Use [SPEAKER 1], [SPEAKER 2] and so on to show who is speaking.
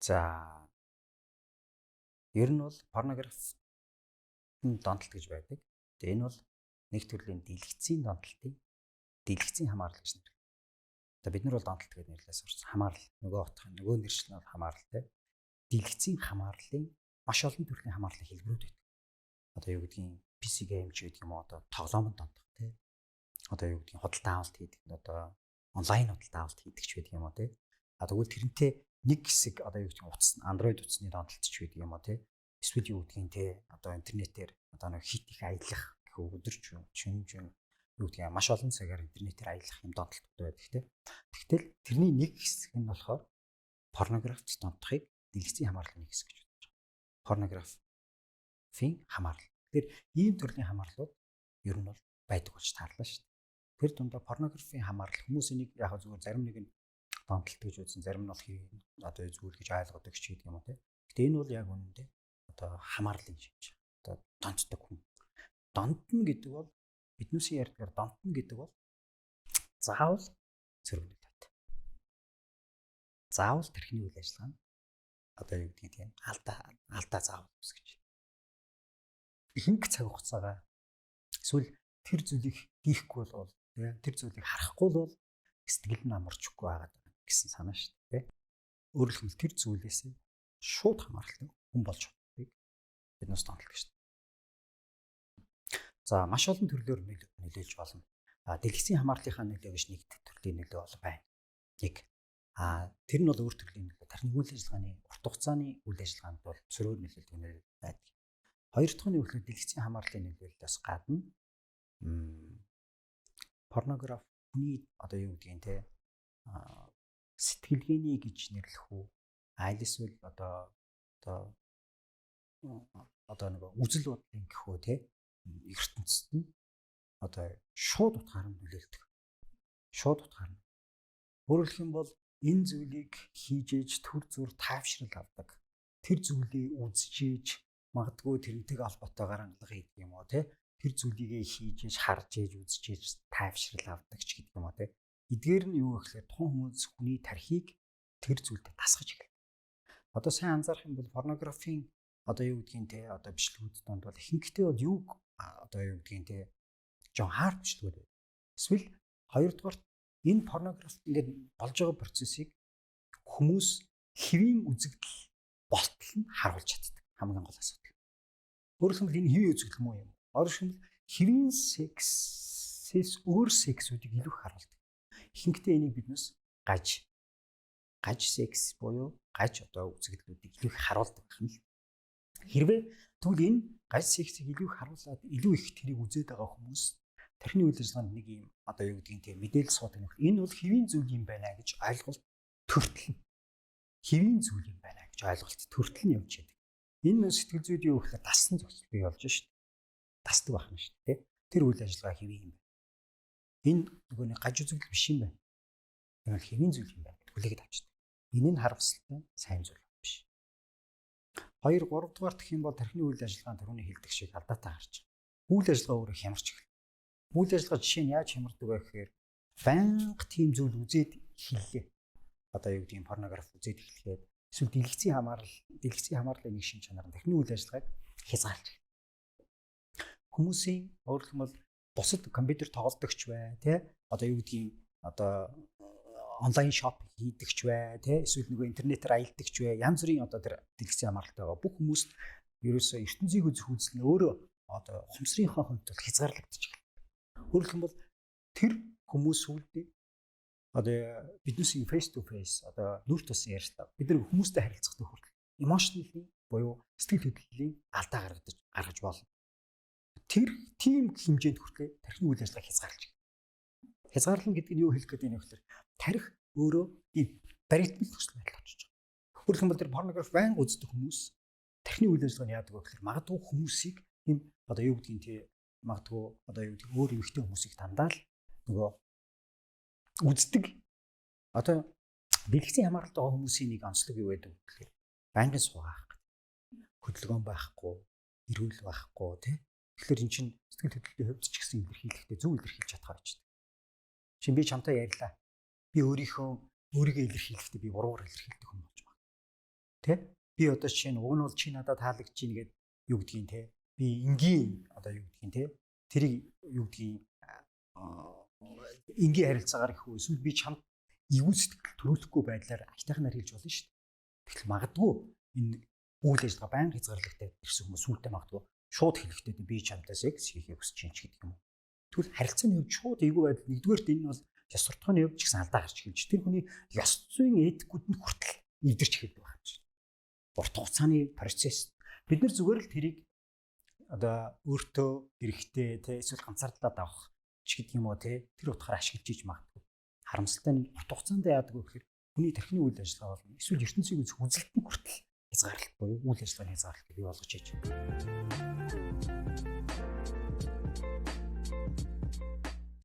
[SPEAKER 1] За ер нь бол порнографийн донтолт гэж байдаг. Тэгээ энэ бол нэг төрлийн дэлгэцийн донтолтын дэлгэцийн хамаарлал гэж нэрлэдэг. Одоо бид нар бол донтолт гэж нэрлээс орсон. Хамаарлал нөгөө утга нөгөө нэршил нь бол хамаарлалтай. Дэлгэцийн хамаарлалын маш олон төрлийн хамаарлалын хэлбэрүүд байдаг. Одоо юу гэдгийг PC game ч гэдэг юм уу, одоо тоглоомд донтох тий. Одоо юу гэдгийг худалдан авалт хийдэг, одоо онлайн худалдан авалт хийдэг ч байдаг юм уу тий. А тэгвэл тэрнтэй нэг хэсэг одоо юу гэдгийг утас Android утасны донтолт ч байдаг юм уу тий. Эсвэл юу гэдгийг тий одоо интернетээр одоо нэг хит их аялах гэх өдөрч шүн юу гэдгийг маш олон цагаар интернетээр аялах юм донтолтууд байдаг тий. Тэгтэл тэрний нэг хэсэг нь болохоор порнографт донтохыг дэлгэцийн хамаарлалын нэг хэсэг гэж бодож байгаа. Порнографийн хамаарлал. Тэгэхээр ийм төрлийн хамаарлууд ер нь бол байдаг болж таарлаа шүү дээ. Тэр дундаа порнографийн хамаарлал хүмүүсийн нэг яг зүгээр зарим нэг нь донтолт гэж үзсэн, зарим нь бол одоо зүйл гэж ойлгодог ч гэдэг юм уу тий. Гэтэ энэ бол яг үнэндээ одоо хамаарлын шинж. Одоо донтдог хүн. Донтно гэдэг бол биднүүсийн ярьдгаар донтно гэдэг бол заавал цэргүүлэлт. Заавал тэрхний үйл ажиллагаа нь одоо юу гэдгийг тийм алдаа заавал үсгэж. Ихэнх цаг хугацаагаа эсвэл тэр зүйлийг хийхгүй бол тэр зүйлийг харахгүй бол сэтгэл нь амарчгүй байгаад байгаа гэсэн санаа шүү дээ. Өөрөөр хэлбэл тэр зүйлээс шууд хамааралтай хүн болж чаддгийг биднээс донтолдог шүү дээ. За маш олон төрлөөр нөлөөлж болно. Дэлгэцийн хамаарлынхаа нөлөө гэж нэг төрлийн нөлөө бол байна. Нэг тэр нь бол өөр төрлийн нөлөө. Тархины үйл ажиллагааны урт хугацааны үйл ажиллагаанд бол сөрөөр нөлөөлдөг нөлөө байдаг. Хоёр дахь нь үйл дэлгэцийн хамаарлын нөлөөллөөс гадна порнограф хүний одоо юу гэдгийг те сэтгэлгээний гэж нэрлэх үү аль эсвэл одоо нэг үзэл бодлын гэхүү те ертөнцид нь одоо шууд утгаар нь нөлөөлдөг. Шууд утгаар нь. Өөрөөр хэлэх юм бол энэ зүйлийг хийж ээж төр зүр тайвшрал авдаг. Тэр зүйлийг үзэж ээж магадгүй тэрнтэйг албатайгаар ангалга хийдэг юм уу те. Тэр зүйлийг хийж ээж харж ээж үзэж ээж тайвшрал авдаг ч гэдэг юм уу те. Эдгээр нь юу гэхээр тун хүмүүс хүний тархийг тэр зүйлд тасгаж эхэлнэ. Одоо сайн анзаарах юм бол порнографийн одоо юу гэдгийг те одоо бичлэгүүд донд бол ихэнхдээ бол юу одоо юу гэдгийг те жон хард бичлэгүүд. Эсвэл хоёрдугаар энэ порнографт ингээд болж байгаа процессыг хүмүүс хэвийн үзэгдэл болтол нь харуулж чаддаг. Хамгийн гол асуудал. Өөрөөр хэлбэл энэ хэвийн үзэгдэл муу юм. Өөрөөр хэлбэл хэвийн сексээс өөр сексүүдийг илүү их харуулдаг. Ихэнхдээ энийг биднээс гаж секс буюу гаж одоо үзэгдлүүдийг илүү их харуулдаг юм л. Хэрвээ тэгвэл энэ гаж сексийг илүү их харуулад илүү их тэрийг үзээд байгаа хүмүүс тархины үйл ажиллагаанд нэг юм одоо юу гэдгийг тийм мэдээлэл суудаг нөх. Энэ бол хэвийн зүйл юм байна гэж ойлголт төртөл. Хэвийн зүйл юм байна гэж ойлголт төртөл нь явж байдаг. Энэ сэтгэл зүйд юу гэхээр дассан зохицол бий болж шít. Дасдаг байна шүү дээ. Тэр үйл ажиллагаа хэвийн юм байна. Энэ нөгөө нэг гаж үзэгдэл биш юм байна. Энэ бол хэвийн зүйл юм байна. Хүлээгээд авчдаг. Энэ нь харамсалтай сайн зүйл биш. 2, 3 дугаар гэх юм бол тархины үйл ажиллагаанд түрүүний хэлдэг шиг алдаатай гарч байгаа. Үйл ажиллагаа өөрөө хямарч эхэлнэ. Үйл ажиллагаа жишээ нь яаж хямардаг вэ гэхээр банга тийм зүйл үзээд эхэллээ. Одоо юу гэдэг юм порнограф үзээд эхлэхэд эсвэл дэлгэцийн хамаарлын нэг шин чанар нь тархины үйл ажиллагааг хязгаарлаж байна. Хүмүүсийн өөрөлдөх юм бол бусад компьютер тоглодогч бай, тэ одоо юу гэдгийг одоо онлайн шопинг хийдэгч бай, тэ эсвэл нөгөө интернетээр аялдагч бай. Янз бүрийн одоо тэр дэлгэцийн хамааралтай байгаа. Бүх хүмүүс ерөөсөө ертөнцийг үзэх үзэл нь өөрөө одоо ухамсарынхаа хувьд бол хязгаарлагдчих. Өөрөлдөх юм бол тэр хүмүүс үлдээ одоо биднээс face to face одоо нүр тус ярьслаа. Бид нар хүмүүстэй харилцах нөхөрлөл emotionally буюу сэтгэл хөдлөлийн алдаа гаргаж болно. Тэр тийм хэмжээнд хүртэл тархины үйл ажиллагааг хязгаарлаж байна. Хязгаарлал гэдэг нь юу хэлэх гээд байна вэ гэхээр тарих өөрөө ийм баригдмал төсөл байдал очиж байгаа. Өөрөлдөх юм бол тэр порнограф байнга үздэг хүмүүс тархины үйл ажиллагаа нь яадаг вэ гэхээр магадгүй хүмүүсийг ийм одоо юу гэдгийг тий магадгүй одоо юу гэдэг өөр эмэгтэй хүмүүсийг дандаа л нөгөө үздэг одоо дэлгэцийн хамааралтай байгаа хүмүүсийн нэг онцлог юу байдаг вэ гэхээр байнгын суугаах хөдөлгөөн байхгүй эрүүл байхгүй тий тэгэхээр эн чинь сэтгэл хөдлөлийн хувьд ч гэсэн илэрхийлэхдээ зөв илэрхийлж чадхаа байж байна. Чи би чамтай ярьлаа. Би өөрийгөө илэрхийлэхдээ би уруугаар илэрхийлдэг хүн болж байна. Тэ? Би одоо жишээ нь уг нь бол чи надад таалагдж байна гэдэг юу гэдгийг те. Би энгийн одоо юу гэдгийг те. Тэрийг юу гэдгийг энгийн харилцаагаар их үү эсвэл би чамд эвгүй сэтгэл төрүүлэхгүй байдлаар айтайхнаар хэлж болно шүү дээ. Тэгэхээр магадгүй энэ үйл ажиллагаа байнга хязгаарлагтай ирсэн хүмүүс сүултээ магадгүй шууд хэлэхдээ би чамтай секс хийхийг хүсэж чинь ч гэдэг юм уу. Тэгвэл харилцааны хувьд шууд эйгүй байдал нэгдүгээрт энэ бол ёс суртахууны хувьд ч гэсэн алдаа гарч эхэлж тэр хүний ёс зүйн этикүүд нь хүртэл эвдэрч эхэлдэг байна шүү дээ. Урт хугацааны процесс. Бид нар зүгээр л тэрийг одоо өөртөө эрэхтэй те эсвэл ганцаардлаад авах ч гэдэг юм уу те тэр утгаараа ашиглаж иж магадгүй. Харамсалтай нь урт хугацаанд яадаг вэ гэхээр хүний тархины үйл ажиллагаа болно. Эсвэл ертөнцийн үзэлтэн хүртэл хязгаарлалт буюу үйл ажиллагааны хязгаарлалт бий болгож иж.